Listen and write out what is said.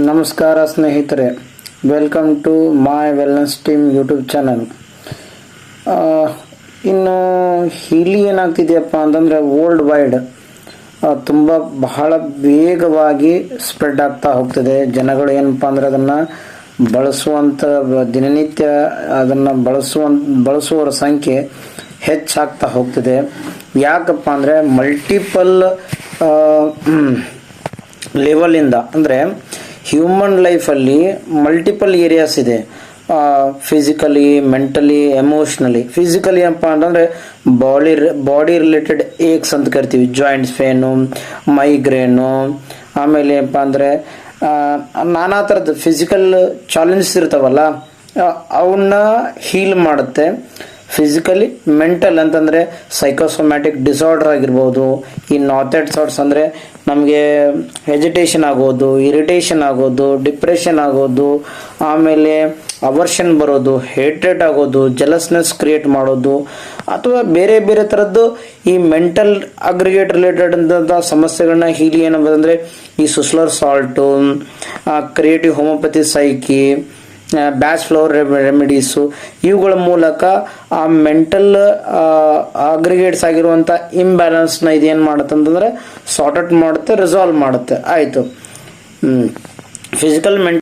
ನಮಸ್ಕಾರ ಸ್ನೇಹಿತರೆ, welcome to my wellness team YouTube channel. ಇನ್ನು ಇಲ್ಲಿ ಏನಾಗ್ತಿದೆಯಪ್ಪ ಅಂತಂದರೆ ವರ್ಲ್ಡ್ ವೈಡ್ ತುಂಬ ಬಹಳ ವೇಗವಾಗಿ ಸ್ಪ್ರೆಡ್ ಆಗ್ತಾ ಹೋಗ್ತದೆ. ಜನಗಳು ಏನಪ್ಪ ಅಂದರೆ ಅದನ್ನು ಬಳಸುವಂಥ ದಿನನಿತ್ಯ ಅದನ್ನು ಬಳಸುವವರ ಸಂಖ್ಯೆ ಹೆಚ್ಚಾಗ್ತಾ ಹೋಗ್ತದೆ. ಯಾಕಪ್ಪ ಅಂದರೆ ಮಲ್ಟಿಪಲ್ ಲೆವೆಲಿಂದ, ಅಂದರೆ ಹ್ಯೂಮನ್ ಲೈಫಲ್ಲಿ ಮಲ್ಟಿಪಲ್ ಏರಿಯಾಸ್ ಇದೆ. Physically, mentally, emotionally. ಫಿಸಿಕಲಿ ಏನಪ್ಪ ಅಂತಂದರೆ ಬಾಡಿ ರಿಲೇಟೆಡ್ ಏಕ್ಸ್ ಅಂತ ಕರಿತೀವಿ, ಜಾಯಿಂಟ್ಸ್ ಪೇನು, ಮೈಗ್ರೇನು, ಆಮೇಲೆ ಏನಪ್ಪ ಅಂದರೆ ನಾನಾ ಥರದ ಫಿಸಿಕಲ್ ಚಾಲೆಂಜಸ್ ಇರ್ತಾವಲ್ಲ ಅವನ್ನ ಹೀಲ್ ಮಾಡುತ್ತೆ. ಫಿಸಿಕಲಿ. ಮೆಂಟಲ್ ಅಂತಂದರೆ ಸೈಕೋಸೊಮ್ಯಾಟಿಕ್ ಡಿಸಾರ್ಡರ್ ಆಗಿರ್ಬೋದು. ಈ ನಾಥೆಡ್ ಥಾಟ್ಸ್ ಅಂದರೆ ನಮಗೆ ಹೆಜಿಟೇಷನ್ ಆಗೋದು, ಇರಿಟೇಷನ್ ಆಗೋದು, ಡಿಪ್ರೆಷನ್ ಆಗೋದು, ಆಮೇಲೆ ಅವರ್ಷನ್ ಬರೋದು, ಹೇಟ್ರೇಟ್ ಆಗೋದು, ಜಲಸ್ನೆಸ್ ಕ್ರಿಯೇಟ್ ಮಾಡೋದು, ಅಥವಾ ಬೇರೆ ಬೇರೆ ಥರದ್ದು ಈ ಮೆಂಟಲ್ ಅಗ್ರಿಗೇಟ್ ರಿಲೇಟೆಡ್ ಅಂತ ಸಮಸ್ಯೆಗಳನ್ನ ಹೀಲಿ ಏನಂದರೆ ಈ Schuessler salt, creative homeopathy psyche, Bach flower remedies, ಇವುಗಳ ಮೂಲಕ ಆ ಮೆಂಟಲ್ ಅಗ್ರಿಗೇಟ್ಸ್ ಆಗಿರುವಂಥ ಇಂಬ್ಯಾಲೆನ್ಸ್ನ ಇದೇನು ಮಾಡುತ್ತೆ ಅಂತಂದರೆ ಸಾರ್ಟ್ ಔಟ್ ಮಾಡುತ್ತೆ, ರಿಸಾಲ್ವ್ ಮಾಡುತ್ತೆ. ಆಯಿತು. ಫಿಸಿಕಲ್